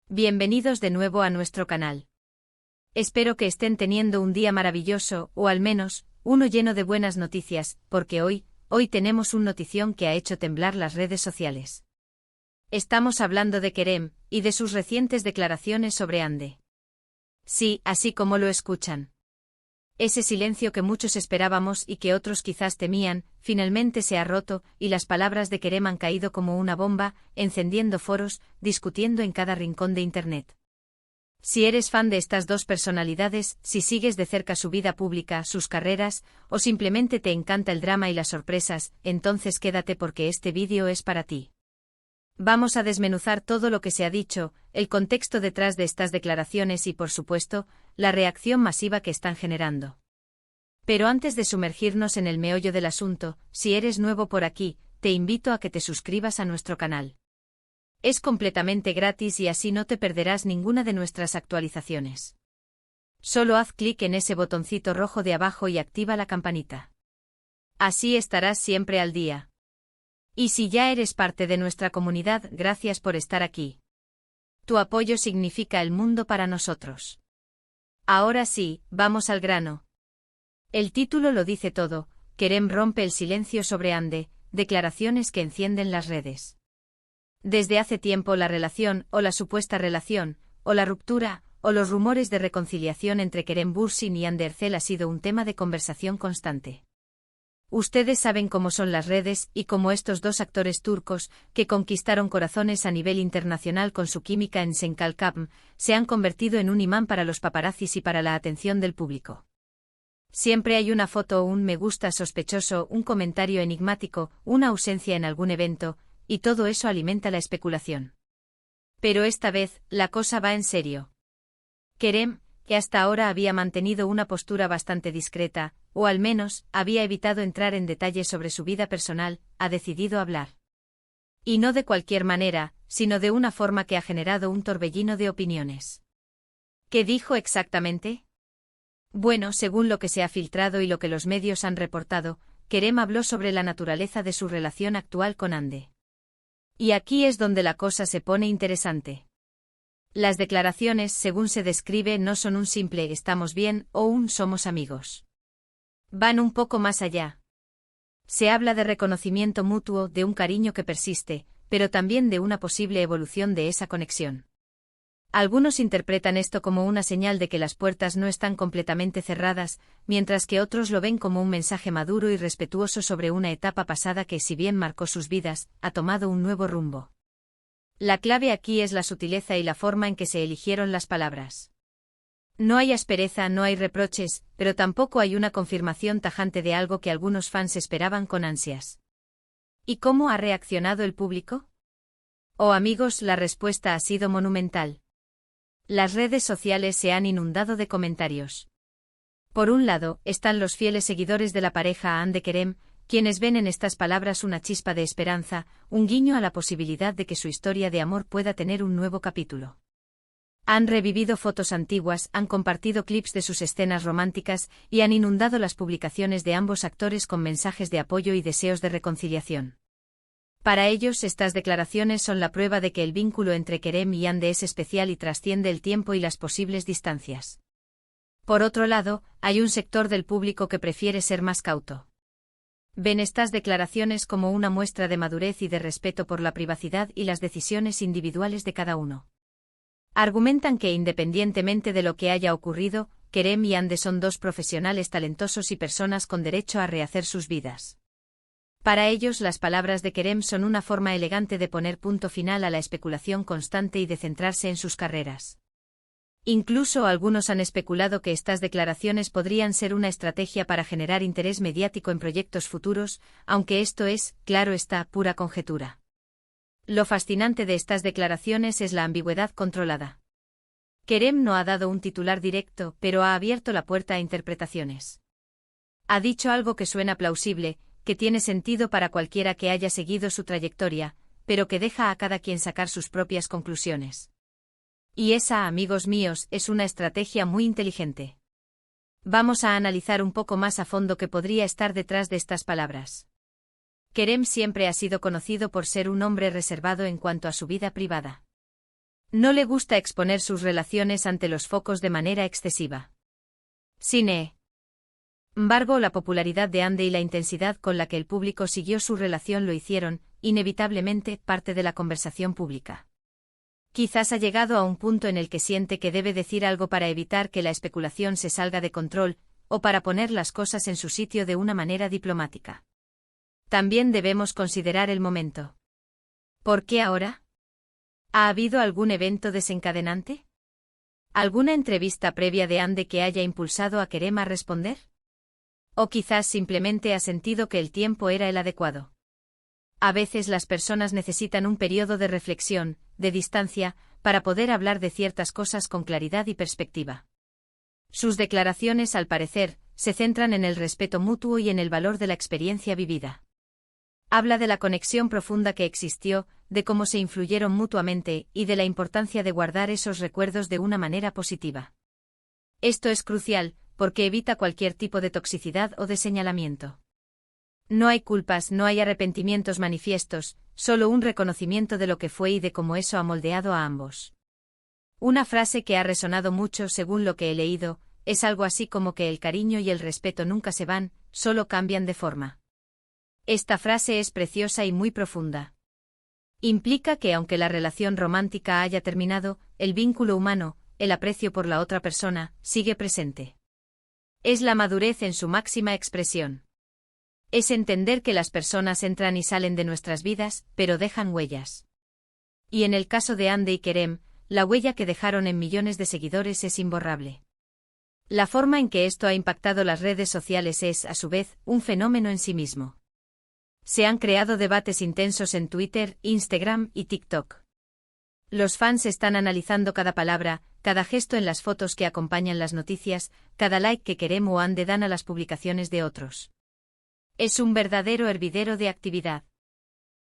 Bienvenidos de nuevo a nuestro canal. Espero que estén teniendo un día maravilloso, o al menos, uno lleno de buenas noticias, porque hoy tenemos una notición que ha hecho temblar las redes sociales. Estamos hablando de Kerem, y de sus recientes declaraciones sobre Hande. Sí, así como lo escuchan. Ese silencio que muchos esperábamos y que otros quizás temían, finalmente se ha roto, y las palabras de Kerem han caído como una bomba, encendiendo foros, discutiendo en cada rincón de Internet. Si eres fan de estas dos personalidades, si sigues de cerca su vida pública, sus carreras, o simplemente te encanta el drama y las sorpresas, entonces quédate porque este vídeo es para ti. Vamos a desmenuzar todo lo que se ha dicho, el contexto detrás de estas declaraciones y, por supuesto, la reacción masiva que están generando. Pero antes de sumergirnos en el meollo del asunto, si eres nuevo por aquí, te invito a que te suscribas a nuestro canal. Es completamente gratis y así no te perderás ninguna de nuestras actualizaciones. Solo haz clic en ese botoncito rojo de abajo y activa la campanita. Así estarás siempre al día. Y si ya eres parte de nuestra comunidad, gracias por estar aquí. Tu apoyo significa el mundo para nosotros. Ahora sí, vamos al grano. El título lo dice todo: Kerem rompe el silencio sobre Hande, declaraciones que encienden las redes. Desde hace tiempo la relación, o la supuesta relación, o la ruptura, o los rumores de reconciliación entre Kerem Bürsin y Hande Erçel ha sido un tema de conversación constante. Ustedes saben cómo son las redes y cómo estos dos actores turcos, que conquistaron corazones a nivel internacional con su química en Senkalkam, se han convertido en un imán para los paparazzis y para la atención del público. Siempre hay una foto o un me gusta sospechoso, un comentario enigmático, una ausencia en algún evento, y todo eso alimenta la especulación. Pero esta vez, la cosa va en serio. Kerem, que hasta ahora había mantenido una postura bastante discreta, o al menos, había evitado entrar en detalles sobre su vida personal, ha decidido hablar. Y no de cualquier manera, sino de una forma que ha generado un torbellino de opiniones. ¿Qué dijo exactamente? Bueno, según lo que se ha filtrado y lo que los medios han reportado, Kerem habló sobre la naturaleza de su relación actual con Hande. Y aquí es donde la cosa se pone interesante. Las declaraciones, según se describe, no son un simple «estamos bien» o un «somos amigos». Van un poco más allá. Se habla de reconocimiento mutuo, de un cariño que persiste, pero también de una posible evolución de esa conexión. Algunos interpretan esto como una señal de que las puertas no están completamente cerradas, mientras que otros lo ven como un mensaje maduro y respetuoso sobre una etapa pasada que, si bien marcó sus vidas, ha tomado un nuevo rumbo. La clave aquí es la sutileza y la forma en que se eligieron las palabras. No hay aspereza, no hay reproches, pero tampoco hay una confirmación tajante de algo que algunos fans esperaban con ansias. ¿Y cómo ha reaccionado el público? Oh amigos, la respuesta ha sido monumental. Las redes sociales se han inundado de comentarios. Por un lado, están los fieles seguidores de la pareja Hande Kerem, quienes ven en estas palabras una chispa de esperanza, un guiño a la posibilidad de que su historia de amor pueda tener un nuevo capítulo. Han revivido fotos antiguas, han compartido clips de sus escenas románticas y han inundado las publicaciones de ambos actores con mensajes de apoyo y deseos de reconciliación. Para ellos, estas declaraciones son la prueba de que el vínculo entre Kerem y Hande es especial y trasciende el tiempo y las posibles distancias. Por otro lado, hay un sector del público que prefiere ser más cauto. Ven estas declaraciones como una muestra de madurez y de respeto por la privacidad y las decisiones individuales de cada uno. Argumentan que independientemente de lo que haya ocurrido, Kerem y Hande son dos profesionales talentosos y personas con derecho a rehacer sus vidas. Para ellos, las palabras de Kerem son una forma elegante de poner punto final a la especulación constante y de centrarse en sus carreras. Incluso algunos han especulado que estas declaraciones podrían ser una estrategia para generar interés mediático en proyectos futuros, aunque esto es, claro está, pura conjetura. Lo fascinante de estas declaraciones es la ambigüedad controlada. Kerem no ha dado un titular directo, pero ha abierto la puerta a interpretaciones. Ha dicho algo que suena plausible, que tiene sentido para cualquiera que haya seguido su trayectoria, pero que deja a cada quien sacar sus propias conclusiones. Y esa, amigos míos, es una estrategia muy inteligente. Vamos a analizar un poco más a fondo qué podría estar detrás de estas palabras. Kerem siempre ha sido conocido por ser un hombre reservado en cuanto a su vida privada. No le gusta exponer sus relaciones ante los focos de manera excesiva. Sin embargo, la popularidad de Andy y la intensidad con la que el público siguió su relación lo hicieron, inevitablemente, parte de la conversación pública. Quizás ha llegado a un punto en el que siente que debe decir algo para evitar que la especulación se salga de control, o para poner las cosas en su sitio de una manera diplomática. También debemos considerar el momento. ¿Por qué ahora? ¿Ha habido algún evento desencadenante? ¿Alguna entrevista previa de Andy que haya impulsado a Kerem a responder? O quizás simplemente ha sentido que el tiempo era el adecuado. A veces las personas necesitan un periodo de reflexión, de distancia, para poder hablar de ciertas cosas con claridad y perspectiva. Sus declaraciones, al parecer, se centran en el respeto mutuo y en el valor de la experiencia vivida. Habla de la conexión profunda que existió, de cómo se influyeron mutuamente y de la importancia de guardar esos recuerdos de una manera positiva. Esto es crucial, porque evita cualquier tipo de toxicidad o de señalamiento. No hay culpas, no hay arrepentimientos manifiestos, solo un reconocimiento de lo que fue y de cómo eso ha moldeado a ambos. Una frase que ha resonado mucho según lo que he leído, es algo así como que el cariño y el respeto nunca se van, solo cambian de forma. Esta frase es preciosa y muy profunda. Implica que aunque la relación romántica haya terminado, el vínculo humano, el aprecio por la otra persona, sigue presente. Es la madurez en su máxima expresión. Es entender que las personas entran y salen de nuestras vidas, pero dejan huellas. Y en el caso de Andy y Kerem, la huella que dejaron en millones de seguidores es imborrable. La forma en que esto ha impactado las redes sociales es, a su vez, un fenómeno en sí mismo. Se han creado debates intensos en Twitter, Instagram y TikTok. Los fans están analizando cada palabra, cada gesto en las fotos que acompañan las noticias, cada like que Kerem o Andy dan a las publicaciones de otros. Es un verdadero hervidero de actividad.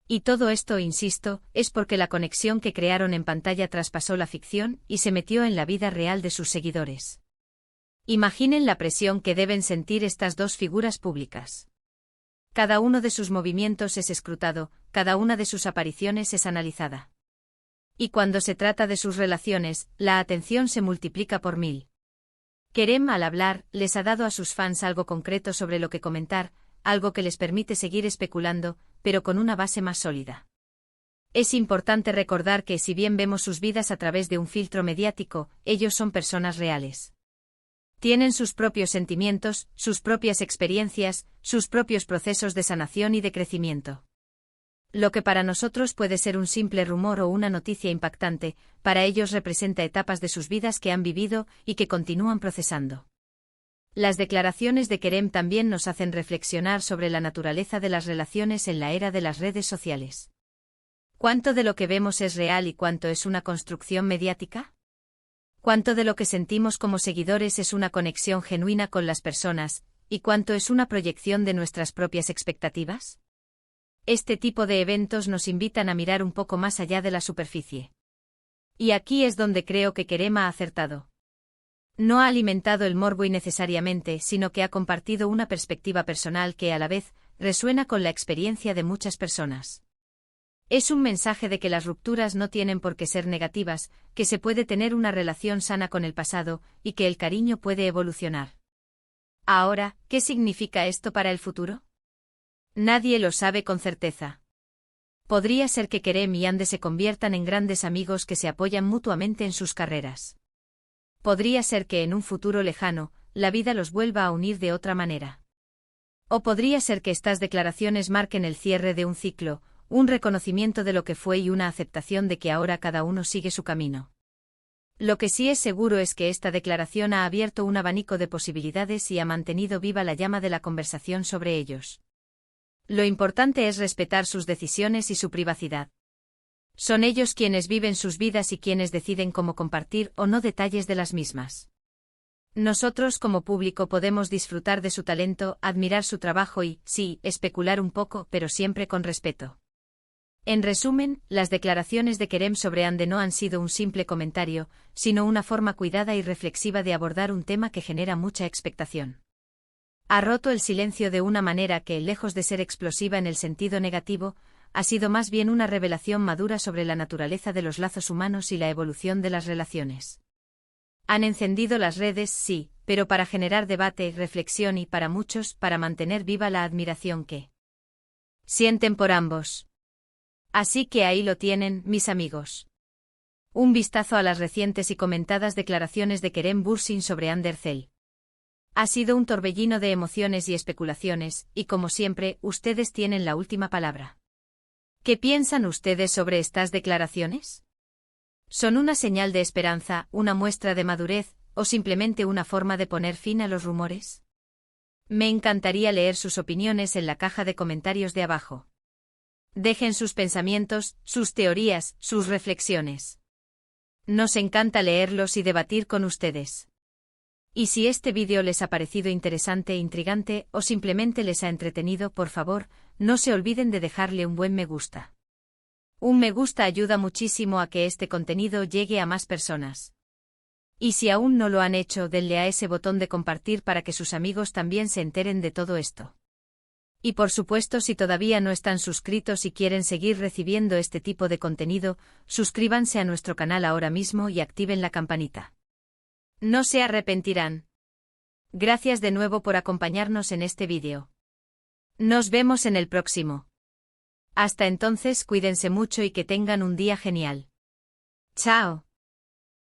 Y todo esto, insisto, es porque la conexión que crearon en pantalla traspasó la ficción y se metió en la vida real de sus seguidores. Imaginen la presión que deben sentir estas dos figuras públicas. Cada uno de sus movimientos es escrutado, cada una de sus apariciones es analizada. Y cuando se trata de sus relaciones, la atención se multiplica por 1000. Kerem, al hablar, les ha dado a sus fans algo concreto sobre lo que comentar, algo que les permite seguir especulando, pero con una base más sólida. Es importante recordar que si bien vemos sus vidas a través de un filtro mediático, ellos son personas reales. Tienen sus propios sentimientos, sus propias experiencias, sus propios procesos de sanación y de crecimiento. Lo que para nosotros puede ser un simple rumor o una noticia impactante, para ellos representa etapas de sus vidas que han vivido y que continúan procesando. Las declaraciones de Kerem también nos hacen reflexionar sobre la naturaleza de las relaciones en la era de las redes sociales. ¿Cuánto de lo que vemos es real y cuánto es una construcción mediática? ¿Cuánto de lo que sentimos como seguidores es una conexión genuina con las personas, y cuánto es una proyección de nuestras propias expectativas? Este tipo de eventos nos invitan a mirar un poco más allá de la superficie. Y aquí es donde creo que Kerem ha acertado. No ha alimentado el morbo innecesariamente, sino que ha compartido una perspectiva personal que, a la vez, resuena con la experiencia de muchas personas. Es un mensaje de que las rupturas no tienen por qué ser negativas, que se puede tener una relación sana con el pasado, y que el cariño puede evolucionar. Ahora, ¿qué significa esto para el futuro? Nadie lo sabe con certeza. Podría ser que Kerem y Andy se conviertan en grandes amigos que se apoyan mutuamente en sus carreras. Podría ser que en un futuro lejano, la vida los vuelva a unir de otra manera. O podría ser que estas declaraciones marquen el cierre de un ciclo, un reconocimiento de lo que fue y una aceptación de que ahora cada uno sigue su camino. Lo que sí es seguro es que esta declaración ha abierto un abanico de posibilidades y ha mantenido viva la llama de la conversación sobre ellos. Lo importante es respetar sus decisiones y su privacidad. Son ellos quienes viven sus vidas y quienes deciden cómo compartir o no detalles de las mismas. Nosotros como público podemos disfrutar de su talento, admirar su trabajo y, sí, especular un poco, pero siempre con respeto. En resumen, las declaraciones de Kerem sobre Andy no han sido un simple comentario, sino una forma cuidada y reflexiva de abordar un tema que genera mucha expectación. Ha roto el silencio de una manera que, lejos de ser explosiva en el sentido negativo, ha sido más bien una revelación madura sobre la naturaleza de los lazos humanos y la evolución de las relaciones. Han encendido las redes, sí, pero para generar debate, reflexión y, para muchos, para mantener viva la admiración que sienten por ambos. Así que ahí lo tienen, mis amigos. Un vistazo a las recientes y comentadas declaraciones de Kerem Bürsin sobre Ander Zel. Ha sido un torbellino de emociones y especulaciones, y como siempre, ustedes tienen la última palabra. ¿Qué piensan ustedes sobre estas declaraciones? ¿Son una señal de esperanza, una muestra de madurez, o simplemente una forma de poner fin a los rumores? Me encantaría leer sus opiniones en la caja de comentarios de abajo. Dejen sus pensamientos, sus teorías, sus reflexiones. Nos encanta leerlos y debatir con ustedes. Y si este vídeo les ha parecido interesante e intrigante, o simplemente les ha entretenido, por favor, no se olviden de dejarle un buen me gusta. Un me gusta ayuda muchísimo a que este contenido llegue a más personas. Y si aún no lo han hecho, denle a ese botón de compartir para que sus amigos también se enteren de todo esto. Y por supuesto, si todavía no están suscritos y quieren seguir recibiendo este tipo de contenido, suscríbanse a nuestro canal ahora mismo y activen la campanita. No se arrepentirán. Gracias de nuevo por acompañarnos en este vídeo. Nos vemos en el próximo. Hasta entonces, cuídense mucho y que tengan un día genial. Chao.